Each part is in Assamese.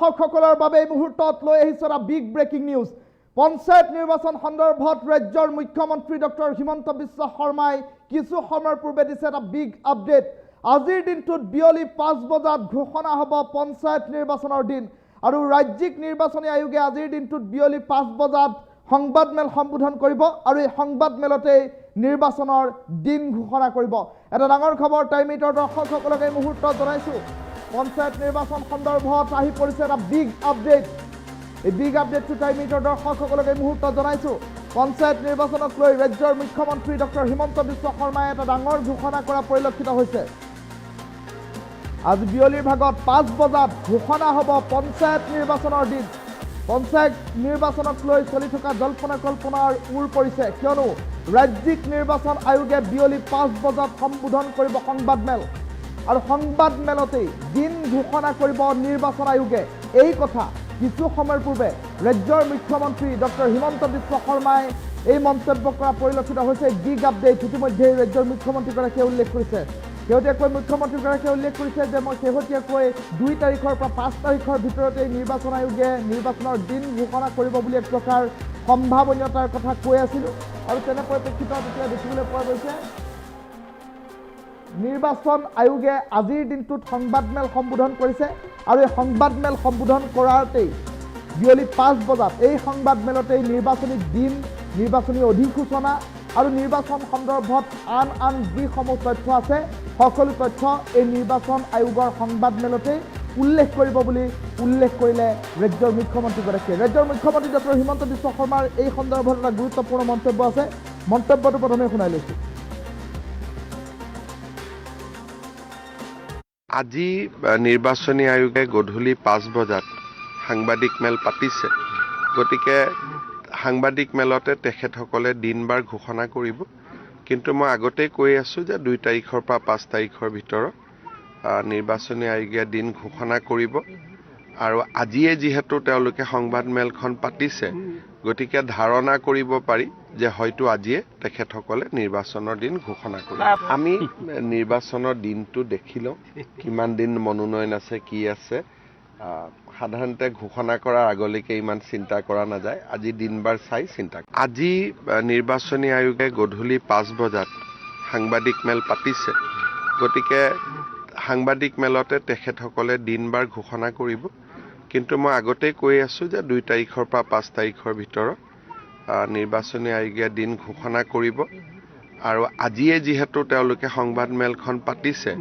দৰ্শকসকলৰ বাবে এই মুহূৰ্তত লৈ আহিছে এটা বিগ ব্ৰেকিং নিউজ। পঞ্চায়ত নিৰ্বাচন সন্দৰ্ভত ৰাজ্যৰ মুখ্যমন্ত্ৰী ডক্টৰ হিমন্ত বিশ্ব শৰ্মাই কিছু সময়ৰ পূৰ্বে দিছে এটা বিগ আপডেট। আজিৰ দিনটোত বিয়লি 5 বজাত ঘোষণা হ'ব পঞ্চায়ত নিৰ্বাচনৰ দিন আৰু ৰাজ্যিক নিৰ্বাচনী আয়োগে আজিৰ দিনটোত বিয়লি 5 বজাত সংবাদমেল সম্বোধন কৰিব আৰু এই সংবাদমেলতে নিৰ্বাচনৰ দিন ঘোষণা কৰিব। এটা ডাঙৰ খবৰ টাইম এইটৰ দৰ্শকসকলক এই মুহূৰ্তত জনাইছোঁ। পঞ্চায়ত নিৰ্বাচন সন্দৰ্ভত আহি পৰিছে এটা বিগ আপডেট। এই বিগ আপডেটটো টাইম এইটৰ দৰ্শকসকলক এই মুহূৰ্তত জনাইছোঁ। পঞ্চায়ত নিৰ্বাচনক লৈ ৰাজ্যৰ মুখ্যমন্ত্ৰী ডক্টৰ হিমন্ত বিশ্ব শৰ্মাই এটা ডাঙৰ ঘোষণা কৰা পৰিলক্ষিত হৈছে। আজি বিয়লিৰ ভাগত 5 বজাত ঘোষণা হ'ব পঞ্চায়ত নিৰ্বাচনৰ দিন। পঞ্চায়ত নিৰ্বাচনক লৈ চলি থকা জল্পনা কল্পনাৰ ওৰ পৰিছে, কিয়নো ৰাজ্যিক নিৰ্বাচন আয়োগে বিয়লি 5 বজাত সম্বোধন কৰিব সংবাদমেল আৰু সংবাদমেলতেই দিন ঘোষণা কৰিব নিৰ্বাচন আয়োগে। এই কথা কিছু সময়ৰ পূৰ্বে ৰাজ্যৰ মুখ্যমন্ত্ৰী ডক্টৰ হিমন্ত বিশ্ব শৰ্মাই এই মন্তব্য কৰা পৰিলক্ষিত হৈছে। বিগ আপডেট ইতিমধ্যে ৰাজ্যৰ মুখ্যমন্ত্ৰীগৰাকীয়ে উল্লেখ কৰিছে। শেহতীয়াকৈ মুখ্যমন্ত্ৰীগৰাকীয়ে উল্লেখ কৰিছে যে মই শেহতীয়াকৈ 2 তাৰিখৰ পৰা 5 তাৰিখৰ ভিতৰতে নিৰ্বাচন আয়োগে নিৰ্বাচনৰ দিন ঘোষণা কৰিব বুলি এক প্ৰকাৰ সম্ভাৱনীয়তাৰ কথা কৈ আছিলোঁ আৰু তেনে পৰিপ্ৰেক্ষিতত এতিয়া দেখিবলৈ পোৱা গৈছে নিৰ্বাচন আয়োগে আজিৰ দিনটোত সংবাদমেল সম্বোধন কৰিছে আৰু এই সংবাদমেল সম্বোধন কৰাতেই বিয়লি 5 বজাত এই সংবাদমেলতেই নিৰ্বাচনী দিন, নিৰ্বাচনী অধিসূচনা আৰু নিৰ্বাচন সন্দৰ্ভত আন যিসমূহ তথ্য আছে সকলো তথ্য এই নিৰ্বাচন আয়োগৰ সংবাদমেলতেই উল্লেখ কৰিব বুলি উল্লেখ কৰিলে ৰাজ্যৰ মুখ্যমন্ত্ৰীগৰাকীয়ে। ৰাজ্যৰ মুখ্যমন্ত্ৰী ডক্টৰ হিমন্ত বিশ্ব শৰ্মাৰ এই সন্দৰ্ভত এটা গুৰুত্বপূৰ্ণ মন্তব্য আছে। মন্তব্যটো প্ৰথমে শুনাই লৈছোঁ। আজি নিৰ্বাচনী আয়োগে গধূলি 5 বজাত সাংবাদিক মেল পাতিছে, গতিকে সাংবাদিক মেলতে তেখেতসকলে দিন বাৰ ঘোষণা কৰিব। কিন্তু মই আগতেই কৈ আছোঁ যে 2 তাৰিখৰ পৰা 5 তাৰিখৰ ভিতৰত নিৰ্বাচনী আয়োগে দিন ঘোষণা কৰিব আৰু আজিয়ে যিহেতু তেওঁলোকে সংবাদমেলখন পাতিছে, গতিকে ধাৰণা কৰিব পাৰি যে হয়তো আজিয়ে তেখেতসকলে নিৰ্বাচনৰ দিন ঘোষণা কৰিব। আমি নিৰ্বাচনৰ দিনটো দেখি লওঁ, কিমান দিন মনোনয়ন আছে, কি আছে। সাধাৰণতে ঘোষণা কৰাৰ আগলৈকে ইমান চিন্তা কৰা নাযায়। আজি দিনবাৰ চাই চিন্তা। আজি নিৰ্বাচনী আয়োগে গধূলি 5 বজাত সাংবাদিক মেল পাতিছে, গতিকে সাংবাদিক মেলতে তেখেতসকলে দিন বাৰ ঘোষণা কৰিব। কিন্তু মই আগতেই কৈ আছোঁ যে 2 তাৰিখৰ পৰা 5 তাৰিখৰ ভিতৰত নিৰ্বাচনী আয়োগে দিন ঘোষণা কৰিব আৰু আজিয়ে যিহেতু তেওঁলোকে সংবাদমেলখন পাতিছে,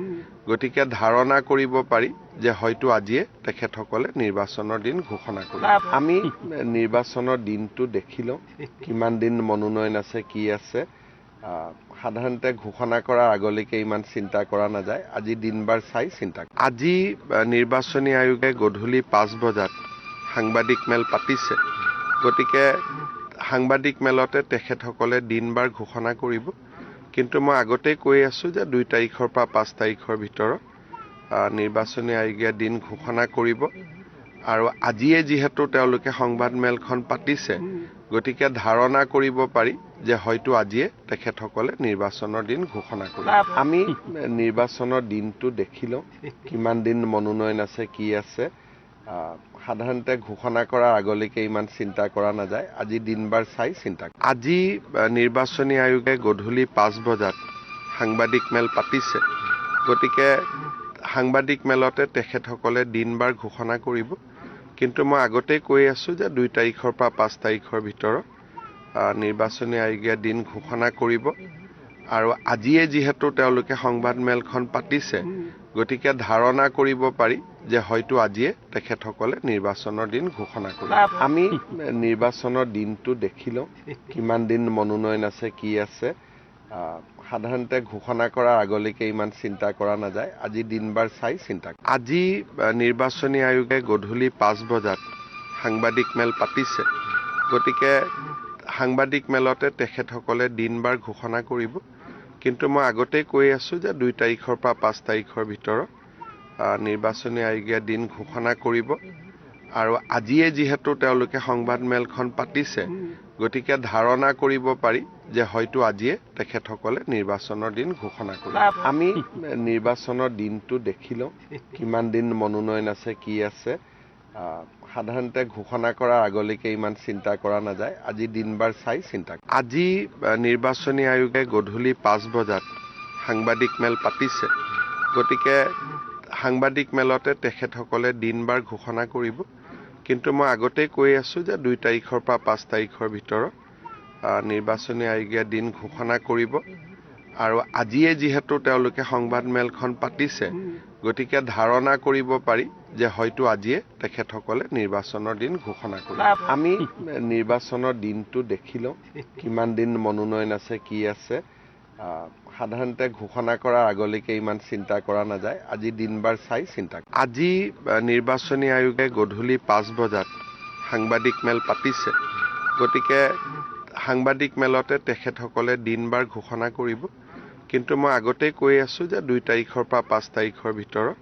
গতিকে ধাৰণা কৰিব পাৰি যে হয়তো আজিয়ে তেখেতসকলে নিৰ্বাচনৰ দিন ঘোষণা কৰিব। আমি নিৰ্বাচনৰ দিনটো দেখি লওঁ, কিমান দিন মনোনয়ন আছে, কি আছে। সাধাৰণতে ঘোষণা কৰাৰ আগলৈকে ইমান চিন্তা কৰা নাযায়। আজি দিনবাৰ চাই চিন্তা। আজি নিৰ্বাচনী আয়োগে গধূলি 5 বজাত সাংবাদিক মেল পাতিছে, গতিকে সাংবাদিক মেলতে তেখেতসকলে দিন বাৰ ঘোষণা কৰিব। কিন্তু মই আগতেই কৈ আছোঁ যে 2 তাৰিখৰ পৰা 5 তাৰিখৰ ভিতৰত নিৰ্বাচনী আয়োগে দিন ঘোষণা কৰিব আৰু আজিয়ে যিহেতু তেওঁলোকে সংবাদমেলখন পাতিছে, গতিকে ধাৰণা কৰিব পাৰি যে হয়তো আজিয়ে তেখেতসকলে নিৰ্বাচনৰ দিন ঘোষণা কৰিব। আমি নিৰ্বাচনৰ দিনটো দেখি লওঁ, কিমান দিন মনোনয়ন আছে, কি আছে। সাধাৰণতে ঘোষণা কৰাৰ আগলৈকে ইমান চিন্তা কৰা নাযায়। আজি দিনবাৰ চাই চিন্তা। আজি নিৰ্বাচনী আয়োগে গধূলি 5 বজাত সাংবাদিক মেল পাতিছে, গতিকে সাংবাদিক মেলতে তেখেতসকলে দিন বাৰ ঘোষণা কৰিব। কিন্তু মই আগতেই কৈ আছোঁ যে 2 তাৰিখৰ পৰা 5 তাৰিখৰ ভিতৰত নিৰ্বাচনী আয়োগে দিন ঘোষণা কৰিব আৰু আজিয়ে যিহেতু তেওঁলোকে সংবাদমেলখন পাতিছে, গতিকে ধাৰণা কৰিব পাৰি যে হয়তো আজিয়ে তেখেতসকলে নিৰ্বাচনৰ দিন ঘোষণা কৰিব। আমি নিৰ্বাচনৰ দিনটো দেখি লওঁ, কিমান দিন মনোনয়ন আছে, কি আছে। সাধাৰণতে ঘোষণা কৰাৰ আগলৈকে ইমান চিন্তা কৰা নাযায়। আজি দিনবাৰ চাই চিন্তা। আজি নিৰ্বাচনী আয়োগে গধূলি 5 বজাত সাংবাদিক মেল পাতিছে, গতিকে সাংবাদিক মেলতে তেখেতসকলে দিন বাৰ ঘোষণা কৰিব। কিন্তু মই আগতেই কৈ আছোঁ যে 2 তাৰিখৰ পৰা 5 তাৰিখৰ ভিতৰত নিৰ্বাচনী আয়োগে দিন ঘোষণা কৰিব আৰু আজিয়ে যিহেতু তেওঁলোকে সংবাদমেলখন পাতিছে, গতিকে ধাৰণা কৰিব পাৰি যে হয়তো আজিয়ে তেখেতসকলে নিৰ্বাচনৰ দিন ঘোষণা কৰিব। আমি নিৰ্বাচনৰ দিনটো দেখি লওঁ, কিমান দিন মনোনয়ন আছে, কি আছে। সাধাৰণতে ঘোষণা কৰাৰ আগলৈকে ইমান চিন্তা কৰা নাযায়। আজি দিনবাৰ চাই চিন্তা আজি নিৰ্বাচনী আয়োগে গধূলি 5 বজাত সাংবাদিক মেল পাতিছে। গতিকে সাংবাদিক মেলতে তেখেতসকলে দিনবাৰ ঘোষণা কৰিব। কিন্তু মই আগতেই কৈ আছো যে 2 তাৰিখৰ পৰা 5 তাৰিখৰ ভিতৰত নিৰ্বাচনী আয়োগে দিন ঘোষণা কৰিব। আৰু আজিয়ে যিহেতু তেওঁলোকে সংবাদ মেলখন পাতিছে, গতিকে ধাৰণা কৰিব পাৰি যে হয়তো আজিয়ে তেখেতসকলে নিৰ্বাচনৰ দিন ঘোষণা কৰিব। আমি নিৰ্বাচনৰ দিনটো দেখি লওঁ, কিমান দিন মনোনয়ন আছে, কি আছে। সাধাৰণতে ঘোষণা কৰাৰ আগলৈকে ইমান চিন্তা কৰা নাযায়। আজি দিনবাৰ চাই চিন্তা আজি নিৰ্বাচনী আয়োগে গধূলি 5 বজাত সাংবাদিক মেল পাতিছে। গতিকে সাংবাদিক মেলতে তেখেতসকলে দিনবাৰ ঘোষণা কৰিব। কিন্তু মই আগতেই কৈ আছো যে 2 তাৰিখৰ পৰা 5 তাৰিখৰ ভিতৰত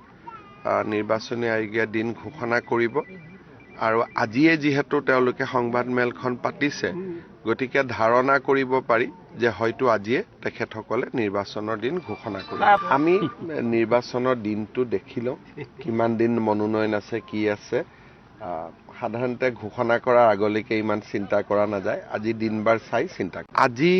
নিৰ্বাচনী আয়োগে দিন ঘোষণা কৰিব। আৰু আজিয়ে যিহেতু তেওঁলোকে সংবাদ মেলখন পাতিছে, গতিকে ধাৰণা কৰিব পাৰি যে হয়তো আজিয়ে তেখেতসকলে নিৰ্বাচনৰ দিন ঘোষণা কৰিব। আমি নিৰ্বাচনৰ দিনটো দেখি লওঁ, কিমান দিন মনোনয়ন আছে, কি আছে। সাধাৰণতে ঘোষণা কৰাৰ আগলৈকে ইমান চিন্তা কৰা নাযায়। আজি দিনবাৰ চাই চিন্তা আজি